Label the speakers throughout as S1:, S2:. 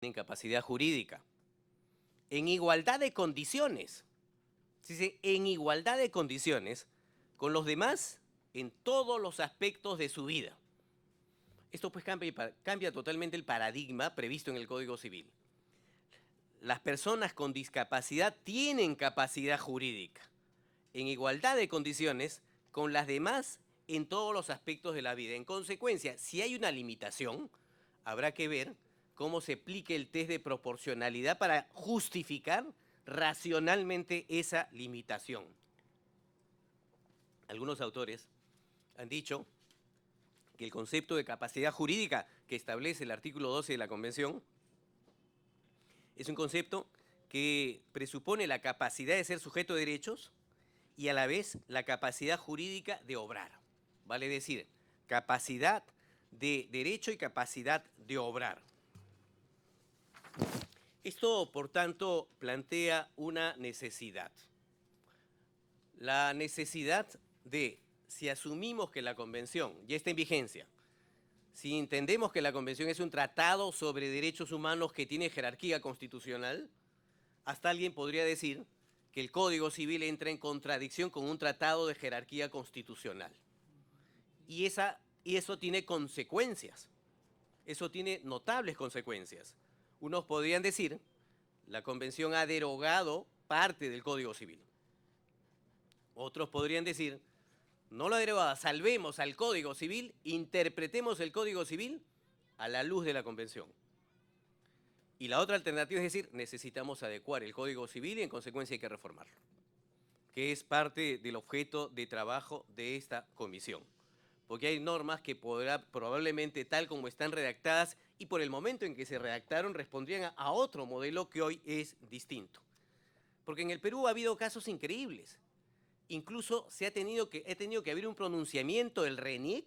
S1: incapacidad jurídica. En igualdad de condiciones. Se dice en igualdad de condiciones con los demás en todos los aspectos de su vida. Esto pues cambia totalmente el paradigma previsto en el Código Civil. Las personas con discapacidad tienen capacidad jurídica en igualdad de condiciones con las demás en todos los aspectos de la vida. En consecuencia, si hay una limitación, habrá que ver cómo se aplique el test de proporcionalidad para justificar racionalmente esa limitación. Algunos autores han dicho que el concepto de capacidad jurídica que establece el artículo 12 de la Convención es un concepto que presupone la capacidad de ser sujeto de derechos y a la vez la capacidad jurídica de obrar. Vale decir, capacidad de derecho y capacidad de obrar. Esto, por tanto, plantea una necesidad. La necesidad de, si asumimos que la Convención ya está en vigencia, si entendemos que la Convención es un tratado sobre derechos humanos que tiene jerarquía constitucional, hasta alguien podría decir que el Código Civil entra en contradicción con un tratado de jerarquía constitucional. Y eso tiene consecuencias. Eso tiene notables consecuencias. Unos podrían decir, la Convención ha derogado parte del Código Civil. Otros podrían decir, no lo ha derogado, salvemos al Código Civil, interpretemos el Código Civil a la luz de la Convención. Y la otra alternativa es decir, necesitamos adecuar el Código Civil y en consecuencia hay que reformarlo, que es parte del objeto de trabajo de esta comisión. Porque hay normas que probablemente tal como están redactadas y por el momento en que se redactaron respondrían a otro modelo que hoy es distinto. Porque en el Perú ha habido casos increíbles. Incluso ha tenido que haber un pronunciamiento del RENIEC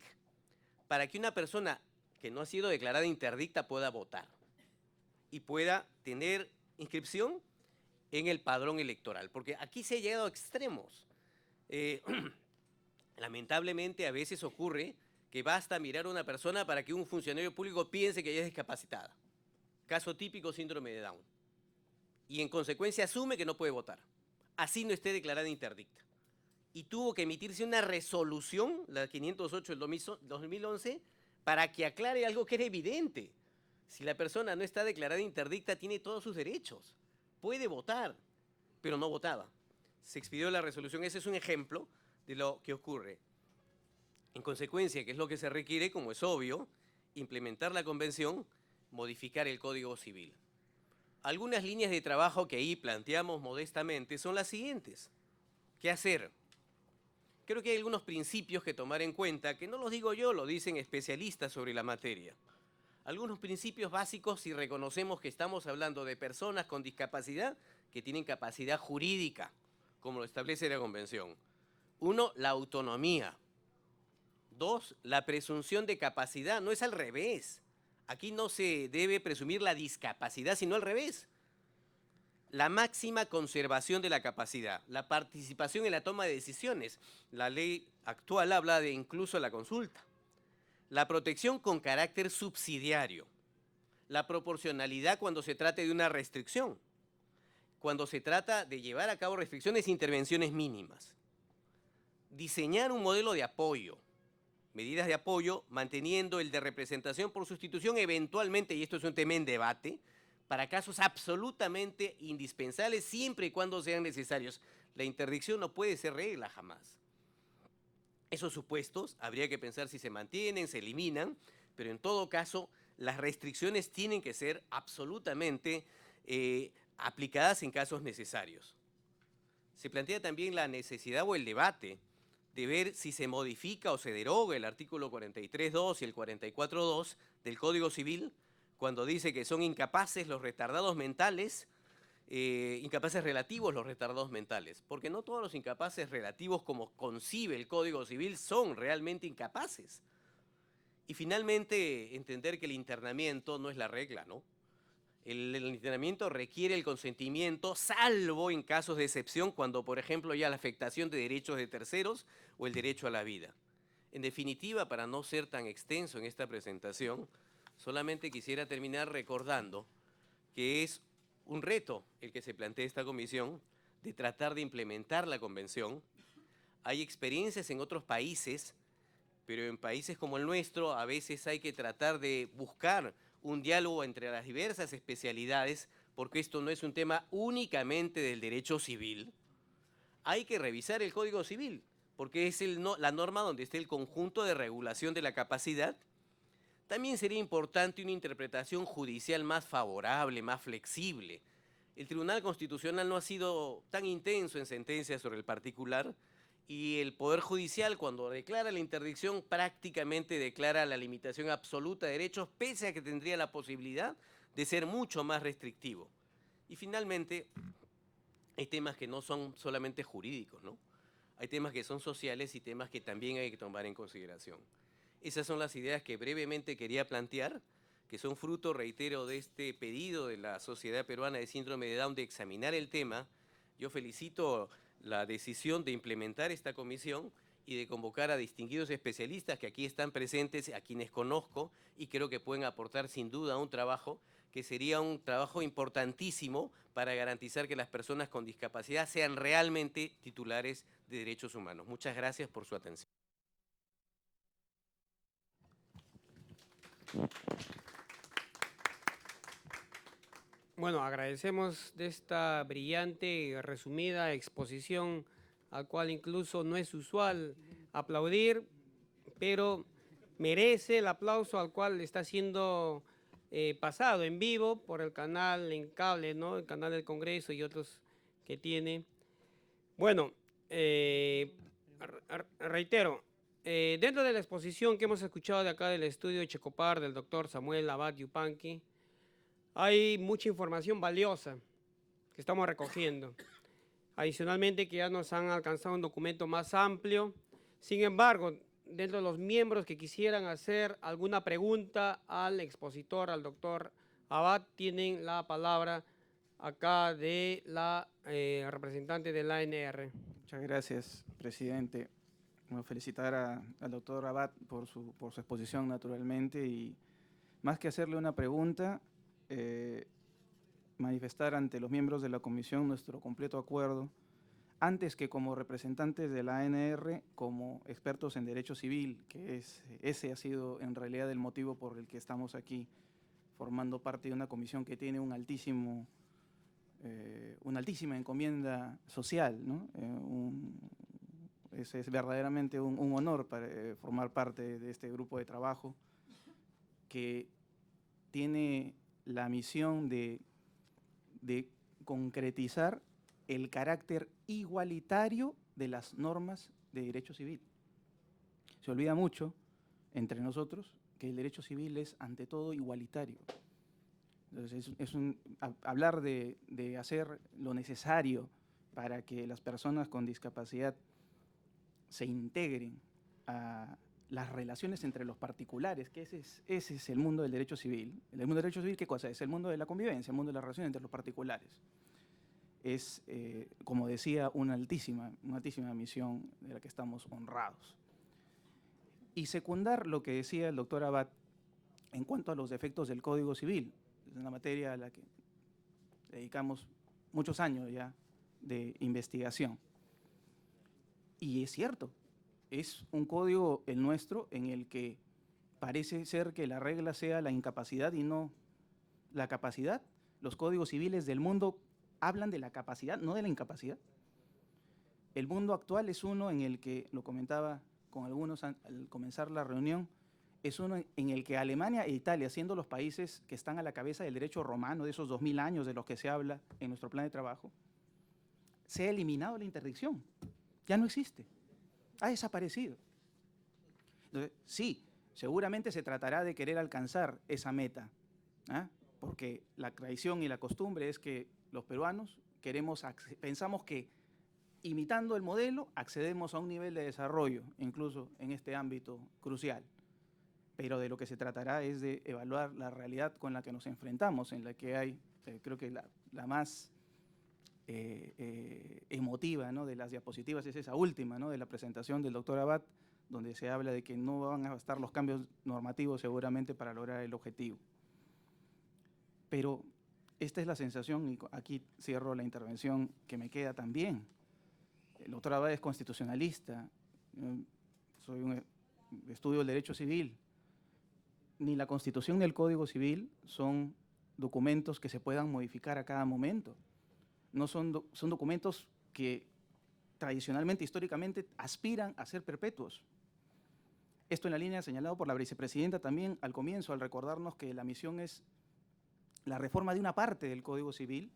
S1: para que una persona que no ha sido declarada interdicta pueda votar y pueda tener inscripción en el padrón electoral. Porque aquí se ha llegado a extremos. Lamentablemente a veces ocurre que basta mirar a una persona para que un funcionario público piense que ella es discapacitada. Caso típico, síndrome de Down. Y en consecuencia asume que no puede votar. Así no esté declarada interdicta. Y tuvo que emitirse una resolución, la 508 del 2011, para que aclare algo que era evidente. Si la persona no está declarada interdicta, tiene todos sus derechos. Puede votar, pero no votaba. Se expidió la resolución. Ese es un ejemplo de lo que ocurre. En consecuencia, que es lo que se requiere, como es obvio, implementar la convención, modificar el Código Civil. Algunas líneas de trabajo que ahí planteamos modestamente son las siguientes. ¿Qué hacer? Creo que hay algunos principios que tomar en cuenta, que no los digo yo, lo dicen especialistas sobre la materia. Algunos principios básicos si reconocemos que estamos hablando de personas con discapacidad que tienen capacidad jurídica, como lo establece la Convención. 1, la autonomía. 2, la presunción de capacidad. No es al revés. Aquí no se debe presumir la discapacidad, sino al revés. La máxima conservación de la capacidad, la participación en la toma de decisiones. La ley actual habla de incluso la consulta. La protección con carácter subsidiario. La proporcionalidad cuando se trate de una restricción. Cuando se trata de llevar a cabo restricciones e intervenciones mínimas. Diseñar un modelo de apoyo. Medidas de apoyo, manteniendo el de representación por sustitución eventualmente, y esto es un tema en debate, para casos absolutamente indispensables siempre y cuando sean necesarios. La interdicción no puede ser regla jamás. Esos supuestos habría que pensar si se mantienen, se eliminan, pero en todo caso las restricciones tienen que ser absolutamente aplicadas en casos necesarios. Se plantea también la necesidad o el debate de ver si se modifica o se deroga el artículo 43.2 y el 44.2 del Código Civil, cuando dice que son incapaces los retardados mentales, incapaces relativos los retardados mentales, porque no todos los incapaces relativos como concibe el Código Civil son realmente incapaces. Y finalmente, entender que el internamiento no es la regla, ¿no? El internamiento requiere el consentimiento, salvo en casos de excepción, cuando, por ejemplo, ya la afectación de derechos de terceros o el derecho a la vida. En definitiva, para no ser tan extenso en esta presentación, solamente quisiera terminar recordando que es un reto el que se plantea esta comisión de tratar de implementar la convención. Hay experiencias en otros países, pero en países como el nuestro a veces hay que tratar de buscar un diálogo entre las diversas especialidades, porque esto no es un tema únicamente del derecho civil. Hay que revisar el Código Civil, porque es la norma donde está el conjunto de regulación de la capacidad. También sería importante una interpretación judicial más favorable, más flexible. El Tribunal Constitucional no ha sido tan intenso en sentencias sobre el particular, y el Poder Judicial, cuando declara la interdicción, prácticamente declara la limitación absoluta de derechos, pese a que tendría la posibilidad de ser mucho más restrictivo. Y finalmente, hay temas que no son solamente jurídicos, ¿no? Hay temas que son sociales y temas que también hay que tomar en consideración. Esas son las ideas que brevemente quería plantear, que son fruto, reitero, de este pedido de la Sociedad Peruana de Síndrome de Down de examinar el tema. Yo felicito la decisión de implementar esta comisión y de convocar a distinguidos especialistas que aquí están presentes, a quienes conozco y creo que pueden aportar sin duda un trabajo que sería un trabajo importantísimo para garantizar que las personas con discapacidad sean realmente titulares de derechos humanos. Muchas gracias por su atención.
S2: Bueno, agradecemos de esta brillante y resumida exposición, al cual incluso no es usual aplaudir, pero merece el aplauso al cual está siendo pasado en vivo por el canal en cable, ¿no? El canal del Congreso y otros que tiene. Bueno, reitero, dentro de la exposición que hemos escuchado de acá del estudio de Checopar del doctor Samuel Abad Yupanqui, hay mucha información valiosa que estamos recogiendo. Adicionalmente, que ya nos han alcanzado un documento más amplio. Sin embargo, dentro de los miembros que quisieran hacer alguna pregunta al expositor, al doctor Abad, tienen la palabra acá de la representante de la ANR.
S3: Muchas gracias, presidente. Bueno, felicitar al doctor Abad por su exposición, naturalmente, y más que hacerle una pregunta, manifestar ante los miembros de la comisión nuestro completo acuerdo, antes que como representantes de la ANR, como expertos en derecho civil, que ese ha sido en realidad el motivo por el que estamos aquí, formando parte de una comisión que tiene una altísima encomienda social, ¿no? Es verdaderamente un honor para, formar parte de este grupo de trabajo que tiene la misión de concretizar el carácter igualitario de las normas de derecho civil. Se olvida mucho entre nosotros que el derecho civil es ante todo igualitario. Entonces hablar de hacer lo necesario para que las personas con discapacidad se integren a las relaciones entre los particulares, que ese es el mundo del derecho civil. El mundo del derecho civil, ¿qué cosa es? El mundo de la convivencia, el mundo de las relaciones entre los particulares. Es, como decía, una altísima misión de la que estamos honrados. Y secundar lo que decía el doctor Abad en cuanto a los defectos del Código Civil, es una materia a la que dedicamos muchos años ya de investigación. Y es cierto, es un código el nuestro en el que parece ser que la regla sea la incapacidad y no la capacidad. Los códigos civiles del mundo hablan de la capacidad, no de la incapacidad. El mundo actual es uno en el que, lo comentaba con algunos al comenzar la reunión, es uno en el que Alemania e Italia, siendo los países que están a la cabeza del derecho romano, de esos 2000 años de los que se habla en nuestro plan de trabajo, se ha eliminado la interdicción. Ya no existe. Ha desaparecido. Entonces, sí, seguramente se tratará de querer alcanzar esa meta, ¿eh? Porque la tradición y la costumbre es que los peruanos pensamos que imitando el modelo accedemos a un nivel de desarrollo, incluso en este ámbito crucial. Pero de lo que se tratará es de evaluar la realidad con la que nos enfrentamos, en la que hay, creo que la más emotiva, ¿no?, de las diapositivas es esa última, ¿no?, de la presentación del doctor Abad, donde se habla de que no van a bastar los cambios normativos seguramente para lograr el objetivo. Pero esta es la sensación, y aquí cierro la intervención, que me queda también. El doctor Abad es constitucionalista, estudio el derecho civil. Ni la Constitución ni el Código Civil son documentos que se puedan modificar a cada momento. No son, son documentos que tradicionalmente, históricamente, aspiran a ser perpetuos. Esto en la línea señalado por la vicepresidenta también al comienzo, al recordarnos que la misión es la reforma de una parte del Código Civil,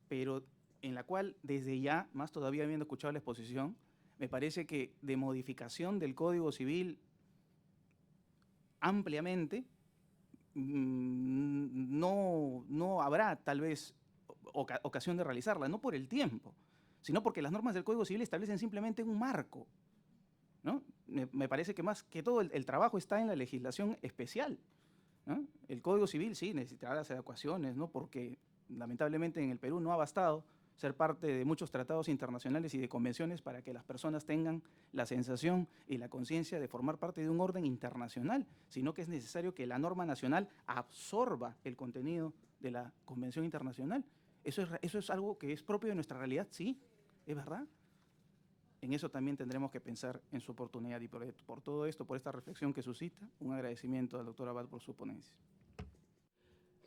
S3: pero en la cual desde ya, más todavía habiendo escuchado la exposición, me parece que de modificación del Código Civil ampliamente, no habrá tal vez ocasión de realizarla, no por el tiempo, sino porque las normas del Código Civil establecen simplemente un marco, ¿no? Me parece que más que todo el trabajo está en la legislación especial, ¿no? El Código Civil sí necesitará las adecuaciones, ¿no? Porque lamentablemente en el Perú no ha bastado ser parte de muchos tratados internacionales y de convenciones para que las personas tengan la sensación y la conciencia de formar parte de un orden internacional, sino que es necesario que la norma nacional absorba el contenido de la convención internacional. Eso es algo que es propio de nuestra realidad, sí, es verdad. En eso también tendremos que pensar en su oportunidad y por todo esto, por esta reflexión que suscita, un agradecimiento al doctor Abad por su ponencia.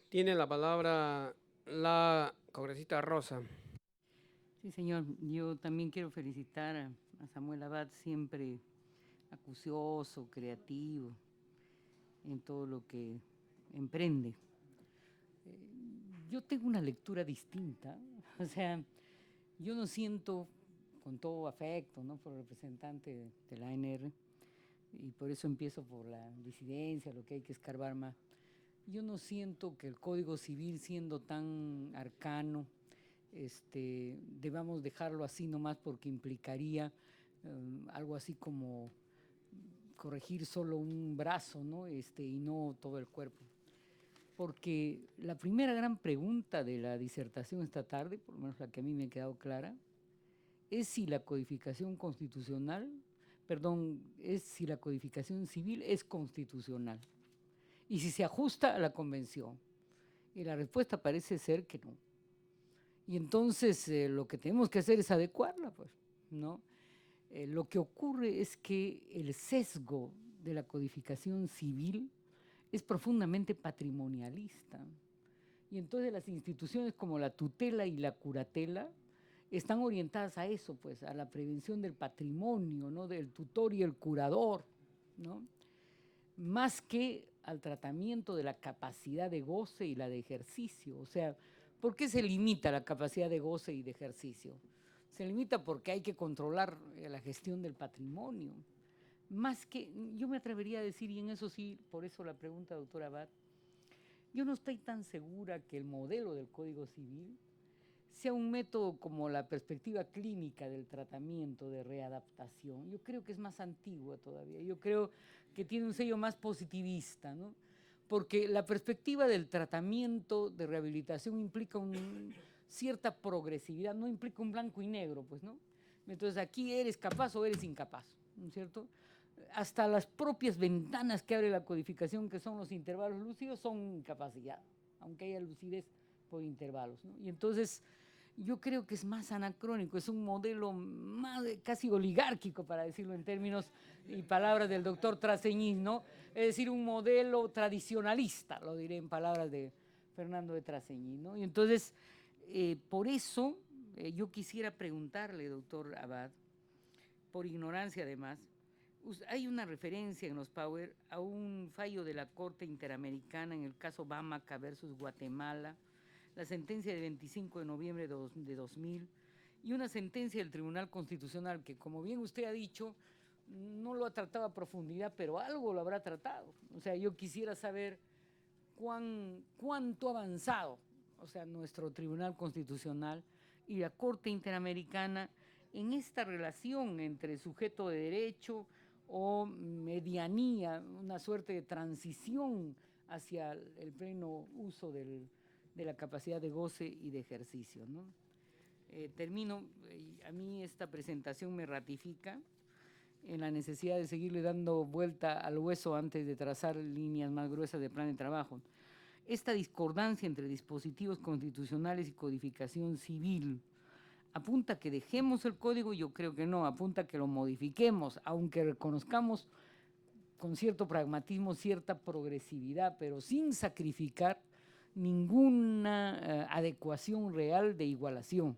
S2: Tiene la palabra la congresista Rosa.
S4: Sí, señor. Yo también quiero felicitar a Samuel Abad, siempre acucioso, creativo en todo lo que emprende. Yo tengo una lectura distinta, o sea, yo no siento, con todo afecto, ¿no?, por el representante de la ANR, y por eso empiezo por la disidencia, lo que hay que escarbar más. Yo no siento que el Código Civil, siendo tan arcano, debamos dejarlo así nomás porque implicaría algo así como corregir solo un brazo, ¿no? Y no todo el cuerpo. Porque la primera gran pregunta de la disertación esta tarde, por lo menos la que a mí me ha quedado clara, es si la codificación constitucional, es si la codificación civil es constitucional y si se ajusta a la convención. Y la respuesta parece ser que no. Y entonces lo que tenemos que hacer es adecuarla, pues, ¿no? Lo que ocurre es que el sesgo de la codificación civil es profundamente patrimonialista. Y entonces las instituciones como la tutela y la curatela están orientadas a eso, pues, a la prevención del patrimonio, ¿no?, del tutor y el curador, ¿no?, más que al tratamiento de la capacidad de goce y la de ejercicio. O sea, ¿por qué se limita la capacidad de goce y de ejercicio? Se limita porque hay que controlar la gestión del patrimonio. Más que, yo me atrevería a decir, y en eso sí, por eso la pregunta, doctora Abad, yo no estoy tan segura que el modelo del Código Civil sea un método como la perspectiva clínica del tratamiento de readaptación. Yo creo que es más antigua todavía. Yo creo que tiene un sello más positivista, ¿no? Porque la perspectiva del tratamiento de rehabilitación implica cierta progresividad, no implica un blanco y negro, pues, ¿no? Entonces aquí eres capaz o eres incapaz, ¿no es cierto? Hasta las propias ventanas que abre la codificación, que son los intervalos lúcidos, son incapacidad, aunque haya lucidez por intervalos, ¿no? Y entonces yo creo que es más anacrónico, es un modelo más casi oligárquico, para decirlo en términos y palabras del doctor Traseñín, ¿no? Es decir, un modelo tradicionalista, lo diré en palabras de Fernando de Traseñín, ¿no? Y entonces, por eso, yo quisiera preguntarle, doctor Abad, por ignorancia además, hay una referencia en los Power a un fallo de la Corte Interamericana en el caso Bamaca versus Guatemala, la sentencia de 25 de noviembre de 2000 y una sentencia del Tribunal Constitucional que, como bien usted ha dicho, no lo ha tratado a profundidad, pero algo lo habrá tratado. O sea, yo quisiera saber cuánto ha avanzado, o sea, nuestro Tribunal Constitucional y la Corte Interamericana en esta relación entre sujeto de derecho o medianía, una suerte de transición hacia el pleno uso de la capacidad de goce y de ejercicio, ¿no? Termino, a mí esta presentación me ratifica en la necesidad de seguirle dando vuelta al hueso antes de trazar líneas más gruesas de plan de trabajo. esta discordancia entre dispositivos constitucionales y codificación civil apunta a que dejemos el código. Yo creo que no, apunta a que lo modifiquemos, aunque reconozcamos con cierto pragmatismo, cierta progresividad, pero sin sacrificar ninguna adecuación real de igualación.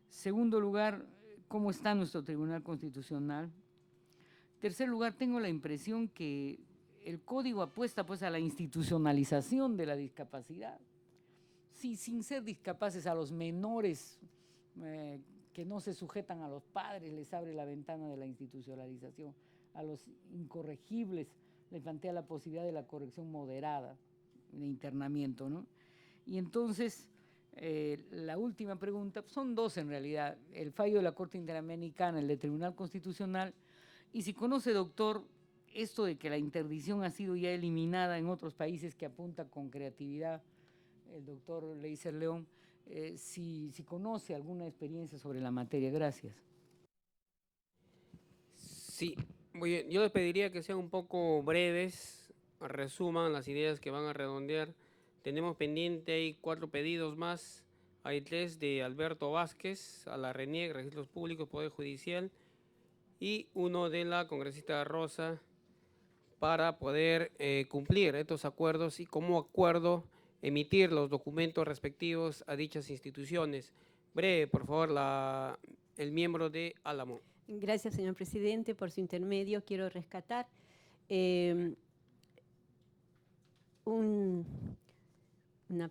S4: Segundo lugar, ¿cómo está nuestro Tribunal Constitucional? Tercer lugar, tengo la impresión que el código apuesta pues a la institucionalización de la discapacidad. Sí, sin ser discapaces, a los menores que no se sujetan a los padres les abre la ventana de la institucionalización. A los incorregibles les plantea la posibilidad de la corrección moderada, de internamiento, ¿no? Y entonces, la última pregunta, son dos en realidad, el fallo de la Corte Interamericana, el del Tribunal Constitucional, y si conoce, doctor, esto de que la interdicción ha sido ya eliminada en otros países, que apunta con creatividad el doctor Leiser León, si conoce alguna experiencia sobre la materia. Gracias.
S2: Sí, muy bien. Yo les pediría que sean un poco breves, resuman las ideas que van a redondear. Tenemos pendiente ahí 4 pedidos más. Hay 3 de Alberto Vázquez, a la RENIEC, Registros Públicos, Poder Judicial, y uno de la congresista Rosa, para poder cumplir estos acuerdos y como acuerdo emitir los documentos respectivos a dichas instituciones. Breve, por favor, el miembro de Álamo.
S5: Gracias, señor presidente. Por su intermedio quiero rescatar una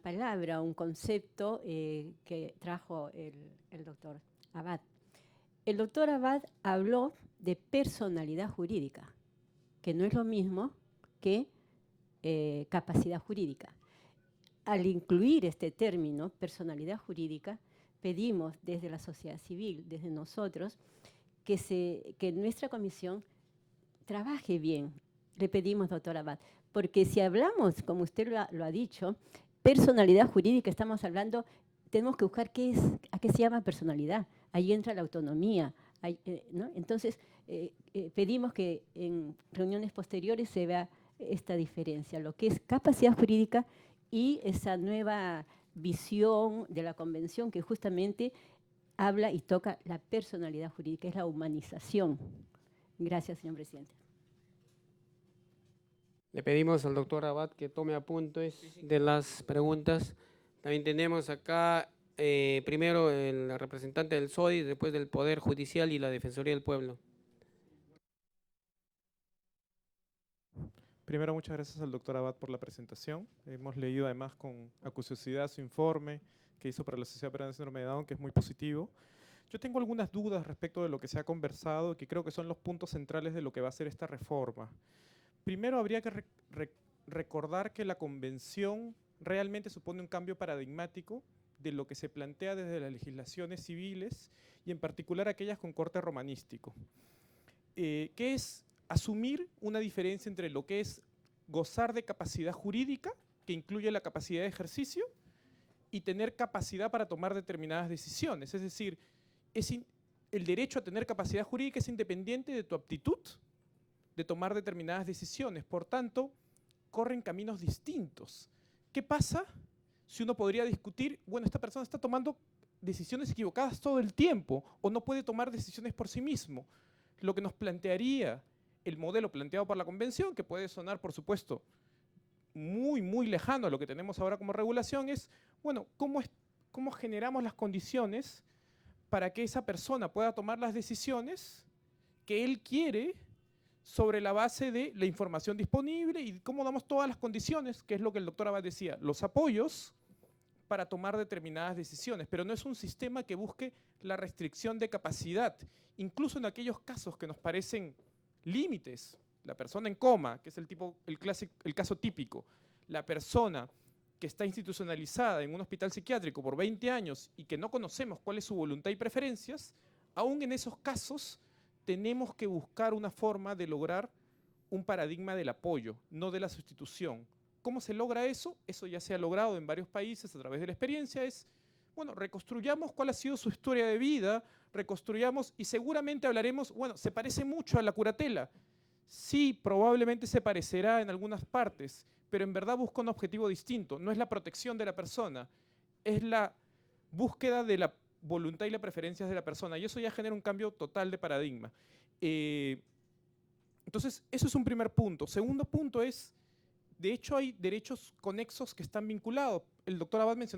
S5: palabra, un concepto que trajo el doctor Abad. El doctor Abad habló de personalidad jurídica, que no es lo mismo que capacidad jurídica. Al incluir este término, personalidad jurídica, pedimos desde la sociedad civil, desde nosotros, que nuestra comisión trabaje bien. Le pedimos, doctor Abad, porque si hablamos, como usted lo ha dicho, personalidad jurídica, estamos hablando, tenemos que buscar a qué se llama personalidad. Ahí entra la autonomía, ¿no? Entonces, pedimos que en reuniones posteriores se vea esta diferencia, lo que es capacidad jurídica y esa nueva visión de la convención que justamente habla y toca la personalidad jurídica, es la humanización. Gracias, señor presidente.
S2: Le pedimos al doctor Abad que tome apuntes de las preguntas. También tenemos acá primero el representante del SODI, después del Poder Judicial y la Defensoría del Pueblo.
S6: Primero, muchas gracias al doctor Abad por la presentación. Hemos leído además con acuciosidad su informe que hizo para la Sociedad Peruana de Síndrome de Down, que es muy positivo. Yo tengo algunas dudas respecto de lo que se ha conversado, que creo que son los puntos centrales de lo que va a ser esta reforma. Primero, habría que recordar que la convención realmente supone un cambio paradigmático de lo que se plantea desde las legislaciones civiles y en particular aquellas con corte romanístico, que es asumir una diferencia entre lo que es gozar de capacidad jurídica, que incluye la capacidad de ejercicio, y tener capacidad para tomar determinadas decisiones. Es decir, el derecho a tener capacidad jurídica es independiente de tu aptitud de tomar determinadas decisiones. Por tanto, corren caminos distintos. ¿Qué pasa si uno podría discutir, bueno, esta persona está tomando decisiones equivocadas todo el tiempo o no puede tomar decisiones por sí mismo? Lo que nos plantearía el modelo planteado por la Convención, que puede sonar, por supuesto, muy, muy lejano a lo que tenemos ahora como regulación, es, bueno, ¿cómo generamos las condiciones para que esa persona pueda tomar las decisiones que él quiere sobre la base de la información disponible y cómo damos todas las condiciones, que es lo que el doctor Abad decía, los apoyos para tomar determinadas decisiones, pero no es un sistema que busque la restricción de capacidad, incluso en aquellos casos que nos parecen límites, la persona en coma, que es el caso típico, la persona que está institucionalizada en un hospital psiquiátrico por 20 años y que no conocemos cuál es su voluntad y preferencias, aún en esos casos tenemos que buscar una forma de lograr un paradigma del apoyo, no de la sustitución. ¿Cómo se logra eso? Eso ya se ha logrado en varios países a través de la experiencia, es, bueno, reconstruyamos cuál ha sido su historia de vida, reconstruyamos y seguramente hablaremos, bueno, se parece mucho a la curatela. Sí, probablemente se parecerá en algunas partes, pero en verdad busca un objetivo distinto. No es la protección de la persona, es la búsqueda de la voluntad y las preferencias de la persona, y eso ya genera un cambio total de paradigma. Entonces, eso es un primer punto. Segundo punto es, de hecho, hay derechos conexos que están vinculados. El doctor Abad mencionó